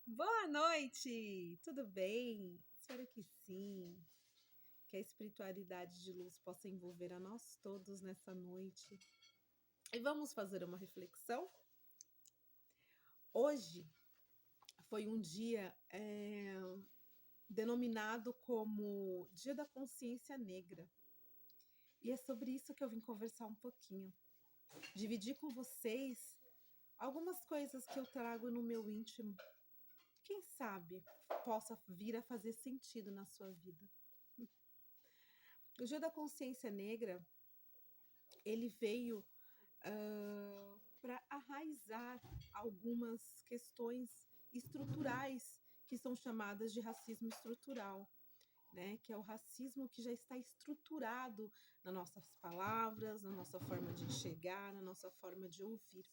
Boa noite! Tudo bem? Espero que sim. Que a espiritualidade de luz possa envolver a nós todos nessa noite. E vamos fazer uma reflexão? Hoje foi um dia denominado como Dia da Consciência Negra. E é sobre isso que eu vim conversar um pouquinho. Dividir com vocês algumas coisas que eu trago no meu íntimo. Quem sabe possa vir a fazer sentido na sua vida. O Dia da Consciência Negra, ele veio para arraizar algumas questões estruturais que são chamadas de racismo estrutural, né? Que é o racismo que já está estruturado nas nossas palavras, na nossa forma de enxergar, na nossa forma de ouvir.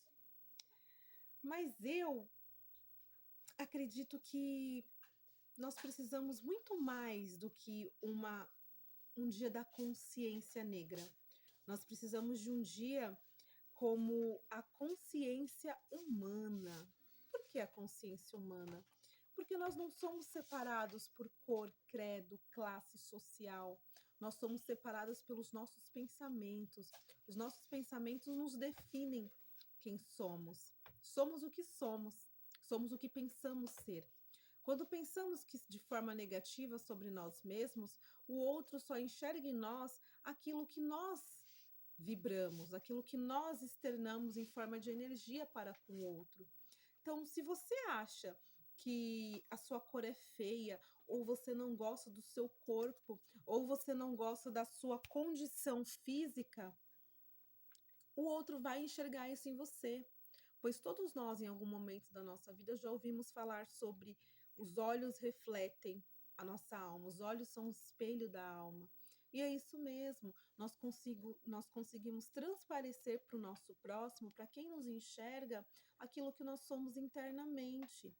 Mas eu acredito que nós precisamos muito mais do que um dia da consciência negra. Nós precisamos de um dia como a consciência humana. Por que a consciência humana? Porque nós não somos separados por cor, credo, classe social. Nós somos separados pelos nossos pensamentos. Os nossos pensamentos nos definem quem somos. Somos o que somos. Somos o que pensamos ser. Quando pensamos que de forma negativa sobre nós mesmos, o outro só enxerga em nós aquilo que nós vibramos, aquilo que nós externamos em forma de energia para com o outro. Então, se você acha que a sua cor é feia, ou você não gosta do seu corpo, ou você não gosta da sua condição física, o outro vai enxergar isso em você. Pois todos nós, em algum momento da nossa vida, já ouvimos falar sobre os olhos refletem a nossa alma, os olhos são o espelho da alma. E é isso mesmo, nós conseguimos transparecer para o nosso próximo, para quem nos enxerga, aquilo que nós somos internamente.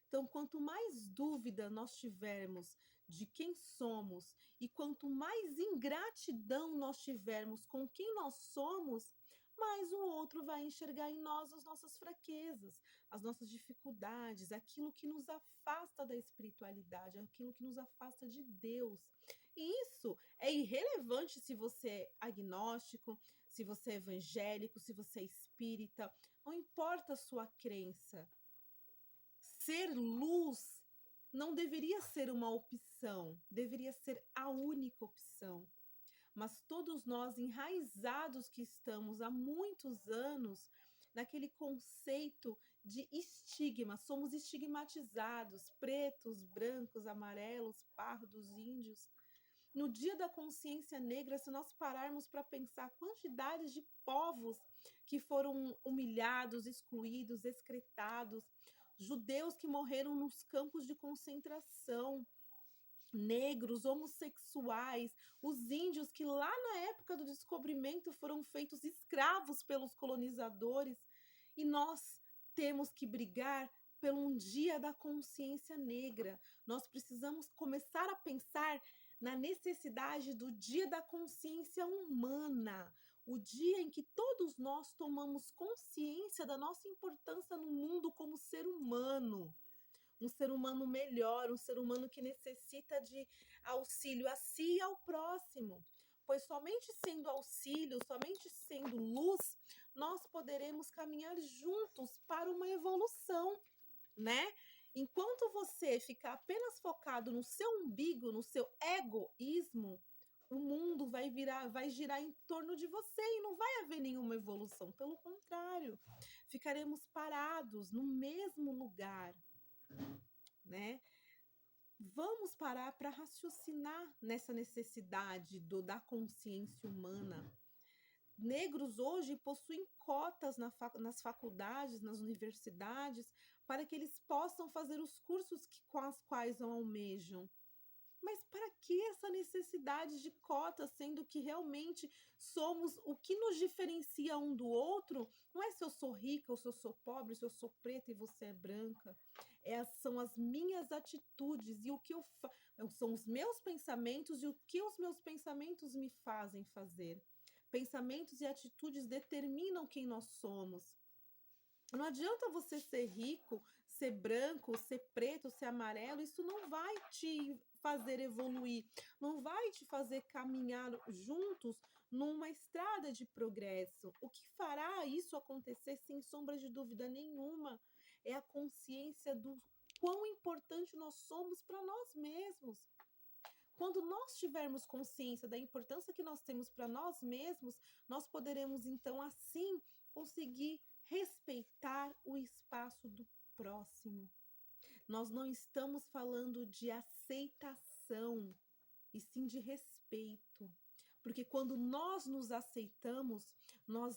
Então, quanto mais dúvida nós tivermos de quem somos e quanto mais ingratidão nós tivermos com quem nós somos, mas o outro vai enxergar em nós as nossas fraquezas, as nossas dificuldades, aquilo que nos afasta da espiritualidade, aquilo que nos afasta de Deus. E isso é irrelevante se você é agnóstico, se você é evangélico, se você é espírita, não importa a sua crença. Ser luz não deveria ser uma opção, deveria ser a única opção. Mas todos nós, enraizados que estamos há muitos anos naquele conceito de estigma, somos estigmatizados, pretos, brancos, amarelos, pardos, índios. No dia da consciência negra, se nós pararmos para pensar a quantidade de povos que foram humilhados, excluídos, excretados, judeus que morreram nos campos de concentração, negros, homossexuais, os índios que lá na época do descobrimento foram feitos escravos pelos colonizadores, e nós temos que brigar pelo um dia da consciência negra. Nós precisamos começar a pensar na necessidade do dia da consciência humana, o dia em que todos nós tomamos consciência da nossa importância no mundo como ser humano, um ser humano melhor, um ser humano que necessita de auxílio a si e ao próximo. Pois somente sendo auxílio, somente sendo luz, nós poderemos caminhar juntos para uma evolução, né? Enquanto você ficar apenas focado no seu umbigo, no seu egoísmo, o mundo vai girar em torno de você e não vai haver nenhuma evolução. Pelo contrário, ficaremos parados no mesmo lugar, né? Vamos parar para raciocinar nessa necessidade da consciência humana. Negros hoje possuem cotas nas faculdades, nas universidades, para que eles possam fazer os cursos com as quais almejam. Mas para que essa necessidade de cotas, sendo que realmente somos o que nos diferencia um do outro? Não é se eu sou rica ou se eu sou pobre, se eu sou preta e você é branca. São as minhas atitudes e o que são os meus pensamentos e o que os meus pensamentos me fazem fazer. Pensamentos e atitudes determinam quem nós somos. Não adianta você ser rico ser branco, ser preto, ser amarelo, isso não vai te fazer evoluir, não vai te fazer caminhar juntos numa estrada de progresso. O que fará isso acontecer, sem sombra de dúvida nenhuma, é a consciência do quão importante nós somos para nós mesmos. Quando nós tivermos consciência da importância que nós temos para nós mesmos, nós poderemos então assim conseguir respeitar o espaço do próximo. Nós não estamos falando de aceitação, e sim de respeito. Porque quando nós nos aceitamos, nós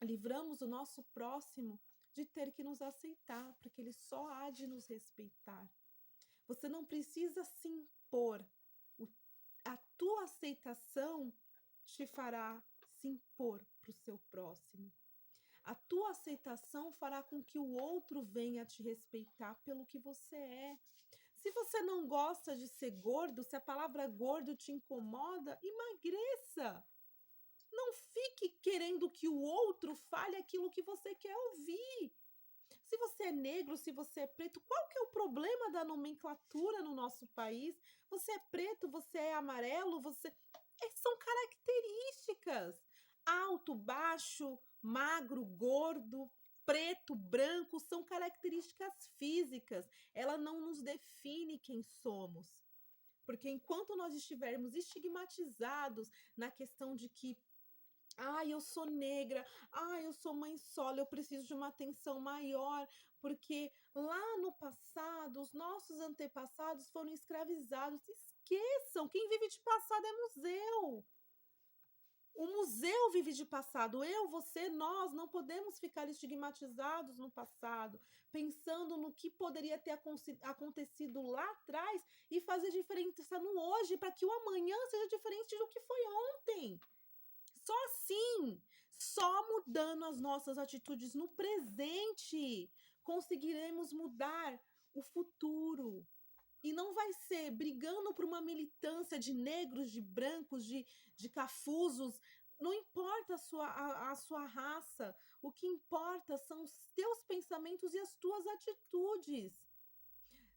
livramos o nosso próximo de ter que nos aceitar, porque ele só há de nos respeitar. Você não precisa se impor. A tua aceitação te fará se impor para o seu próximo. A tua aceitação fará com que o outro venha te respeitar pelo que você é. Se você não gosta de ser gordo, se a palavra gordo te incomoda, emagreça. Não fique querendo que o outro fale aquilo que você quer ouvir. Se você é negro, se você é preto, qual que é o problema da nomenclatura no nosso país? Você é preto, você é amarelo, são características. Alto, baixo, magro, gordo, preto, branco, são características físicas. Ela não nos define quem somos. Porque enquanto nós estivermos estigmatizados na questão de que eu sou negra, eu sou mãe solo, eu preciso de uma atenção maior, porque lá no passado, os nossos antepassados foram escravizados. Esqueçam, quem vive de passado é museu. O museu vive de passado. Eu, você, nós não podemos ficar estigmatizados no passado, pensando no que poderia ter acontecido lá atrás e fazer diferença no hoje, para que o amanhã seja diferente do que foi ontem. Só assim, só mudando as nossas atitudes no presente, conseguiremos mudar o futuro. E não vai ser brigando por uma militância de negros, de brancos, de cafusos. Não importa a sua raça. O que importa são os teus pensamentos e as tuas atitudes.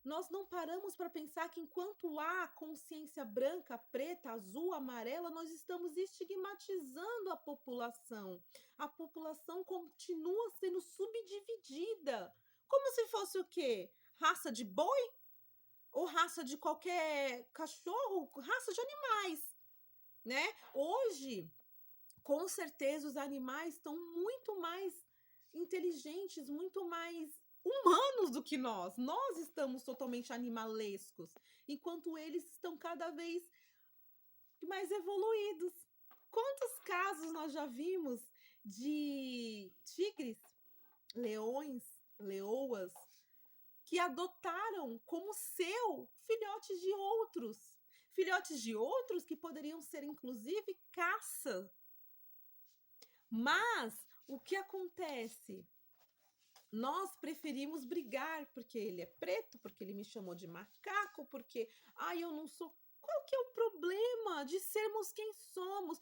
Nós não paramos para pensar que enquanto há consciência branca, preta, azul, amarela, nós estamos estigmatizando a população. A população continua sendo subdividida. Como se fosse o quê? Raça de boi? Ou raça de qualquer cachorro? Raça de animais, né? Hoje, com certeza, os animais estão muito mais inteligentes, muito mais humanos do que nós. Nós estamos totalmente animalescos, enquanto eles estão cada vez mais evoluídos. Quantos casos nós já vimos de tigres, leões, leoas, que adotaram como seu filhotes de outros que poderiam ser inclusive caça. Mas o que acontece? Nós preferimos brigar porque ele é preto, porque ele me chamou de macaco, porque eu não sou. Qual que é o problema de sermos quem somos?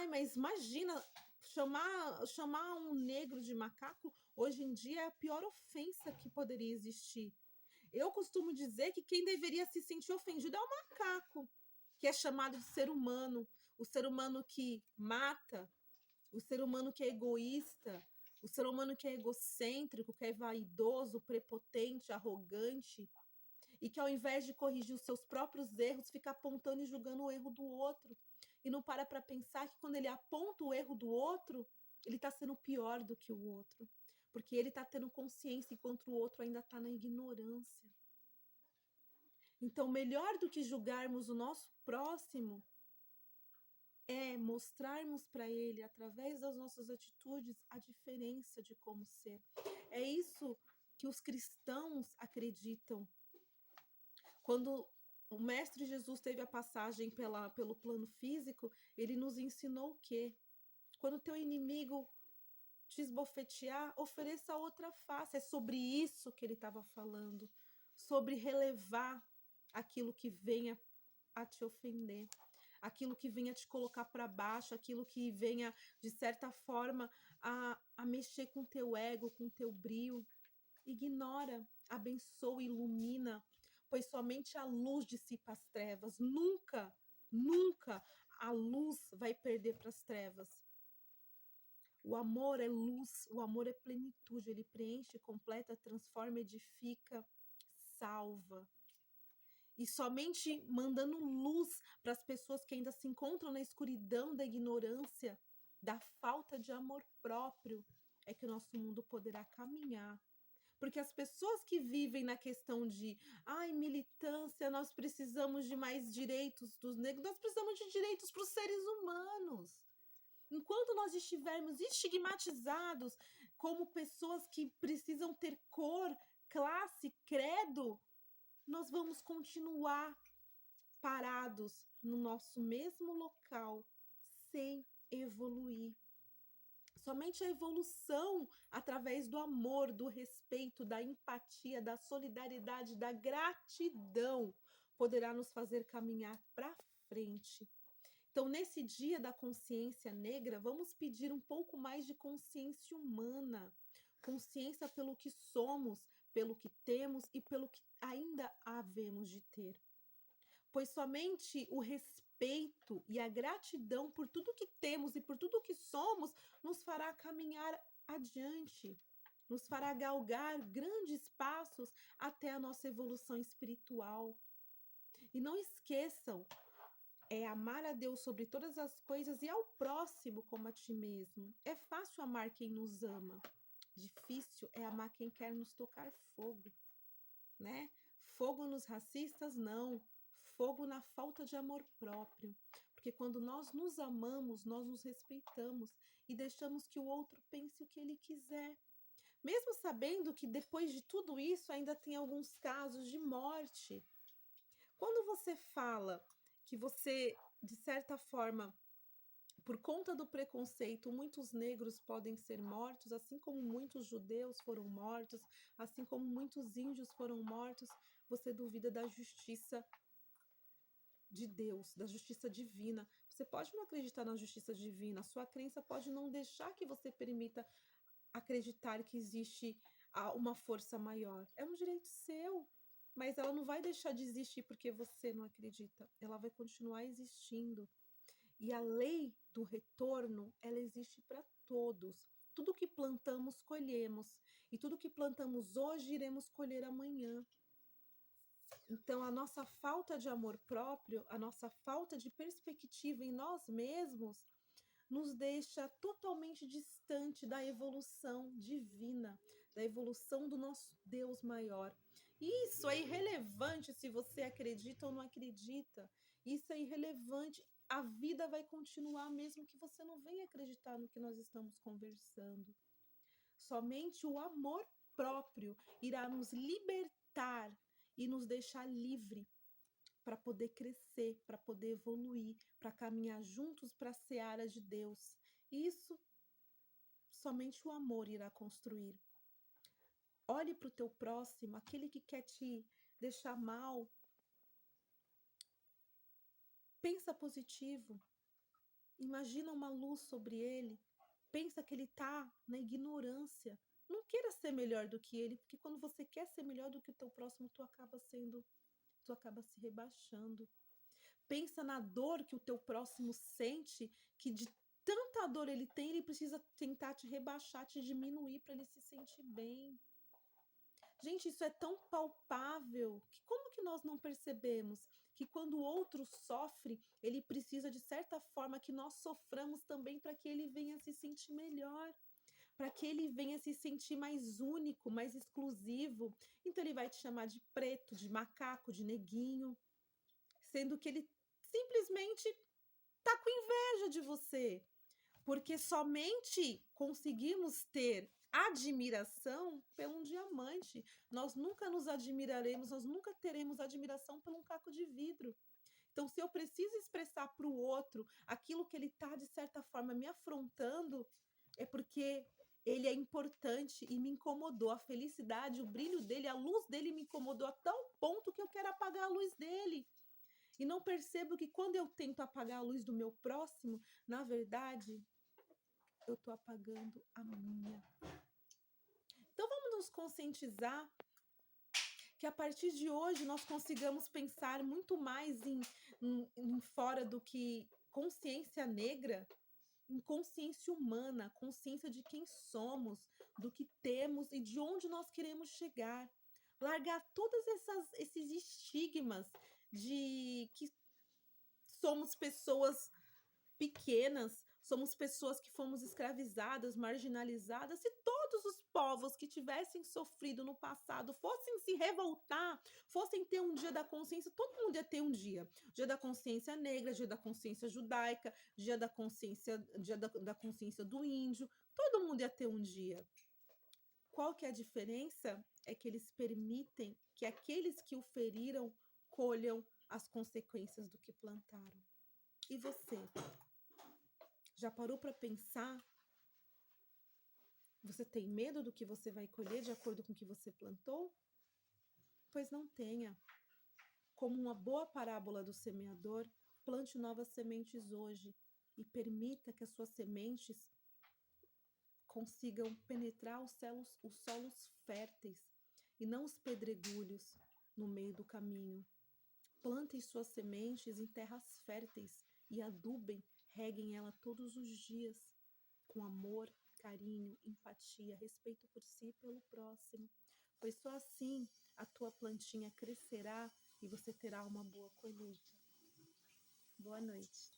Mas imagina, chamar um negro de macaco hoje em dia é a pior ofensa que poderia existir. Eu costumo dizer que quem deveria se sentir ofendido é o macaco, que é chamado de ser humano, o ser humano que mata, o ser humano que é egoísta, o ser humano que é egocêntrico, que é vaidoso, prepotente, arrogante, e que ao invés de corrigir os seus próprios erros, fica apontando e julgando o erro do outro. E não para pensar que quando ele aponta o erro do outro, ele está sendo pior do que o outro. Porque ele está tendo consciência, enquanto o outro ainda está na ignorância. Então, melhor do que julgarmos o nosso próximo, é mostrarmos para ele, através das nossas atitudes, a diferença de como ser. É isso que os cristãos acreditam. Quando o Mestre Jesus teve a passagem pelo plano físico, ele nos ensinou o quê? Quando o teu inimigo te esbofetear, ofereça a outra face. É sobre isso que ele estava falando. Sobre relevar aquilo que venha a te ofender, aquilo que venha te colocar para baixo, aquilo que venha, de certa forma, a mexer com o teu ego, com o teu brio. Ignora, abençoa, ilumina, pois somente a luz dissipa as trevas. Nunca, nunca a luz vai perder para as trevas. O amor é luz, o amor é plenitude, ele preenche, completa, transforma, edifica, salva. E somente mandando luz para as pessoas que ainda se encontram na escuridão da ignorância, da falta de amor próprio, é que o nosso mundo poderá caminhar. Porque as pessoas que vivem na questão de, ai, militância, nós precisamos de mais direitos dos negros, nós precisamos de direitos para os seres humanos. Enquanto nós estivermos estigmatizados como pessoas que precisam ter cor, classe, credo, nós vamos continuar parados no nosso mesmo local, sem evoluir. Somente a evolução através do amor, do respeito, da empatia, da solidariedade, da gratidão poderá nos fazer caminhar para frente. Então, nesse dia da consciência negra, vamos pedir um pouco mais de consciência humana, consciência pelo que somos, pelo que temos e pelo que ainda havemos de ter. Pois somente o respeito e a gratidão por tudo que temos e por tudo que somos nos fará caminhar adiante, nos fará galgar grandes passos até a nossa evolução espiritual. E não esqueçam, é amar a Deus sobre todas as coisas e ao próximo como a ti mesmo. É fácil amar quem nos ama, difícil é amar quem quer nos tocar fogo, né? Fogo nos racistas, não. Fogo na falta de amor próprio. Porque quando nós nos amamos, nós nos respeitamos e deixamos que o outro pense o que ele quiser. Mesmo sabendo que depois de tudo isso ainda tem alguns casos de morte. Quando você fala que você, de certa forma, por conta do preconceito, muitos negros podem ser mortos, assim como muitos judeus foram mortos, assim como muitos índios foram mortos, você duvida da justiça de Deus, da justiça divina. Você pode não acreditar na justiça divina, a sua crença pode não deixar que você permita acreditar que existe uma força maior. É um direito seu, mas ela não vai deixar de existir porque você não acredita. Ela vai continuar existindo. E a lei do retorno, ela existe para todos. Tudo que plantamos, colhemos. E tudo que plantamos hoje, iremos colher amanhã. Então, a nossa falta de amor próprio, a nossa falta de perspectiva em nós mesmos, nos deixa totalmente distante da evolução divina, da evolução do nosso Deus maior. Isso é irrelevante se você acredita ou não acredita. Isso é irrelevante. A vida vai continuar mesmo que você não venha acreditar no que nós estamos conversando. Somente o amor próprio irá nos libertar e nos deixar livre para poder crescer, para poder evoluir, para caminhar juntos para a seara de Deus. Isso somente o amor irá construir. Olhe para o teu próximo, aquele que quer te deixar mal. Pensa positivo. Imagina uma luz sobre ele. Pensa que ele está na ignorância. Não queira ser melhor do que ele, porque quando você quer ser melhor do que o teu próximo, tu acaba se rebaixando. Pensa na dor que o teu próximo sente, que de tanta dor ele tem, ele precisa tentar te rebaixar, te diminuir para ele se sentir bem. Gente, isso é tão palpável que como que nós não percebemos que quando o outro sofre, ele precisa de certa forma que nós soframos também para que ele venha se sentir melhor, para que ele venha se sentir mais único, mais exclusivo. Então ele vai te chamar de preto, de macaco, de neguinho, sendo que ele simplesmente tá com inveja de você, porque somente conseguimos ter admiração pelo um diamante. Nós nunca nos admiraremos, nós nunca teremos admiração por um caco de vidro. Então, se eu preciso expressar para o outro aquilo que ele está, de certa forma, me afrontando, é porque ele é importante e me incomodou. A felicidade, o brilho dele, a luz dele me incomodou a tal ponto que eu quero apagar a luz dele. E não percebo que quando eu tento apagar a luz do meu próximo, na verdade, eu estou apagando a minha. Então vamos nos nos conscientizar que a partir de hoje nós consigamos pensar muito mais em fora do que consciência negra, em consciência humana, consciência de quem somos, do que temos e de onde nós queremos chegar. Largar todos esses estigmas de que somos pessoas pequenas, somos pessoas que fomos escravizadas, marginalizadas. Se todos os povos que tivessem sofrido no passado fossem se revoltar, fossem ter um dia da consciência, todo mundo ia ter um dia. Dia da consciência negra, dia da consciência judaica, dia da consciência do índio, todo mundo ia ter um dia. Qual que é a diferença? É que eles permitem que aqueles que o feriram colham as consequências do que plantaram. E você? Já parou para pensar? Você tem medo do que você vai colher de acordo com o que você plantou? Pois não tenha. Como uma boa parábola do semeador, plante novas sementes hoje e permita que as suas sementes consigam penetrar os solos férteis e não os pedregulhos no meio do caminho. Plantem suas sementes em terras férteis e adubem, reguem ela todos os dias com amor, carinho, empatia, respeito por si e pelo próximo. Pois só assim a tua plantinha crescerá e você terá uma boa colheita. Boa noite.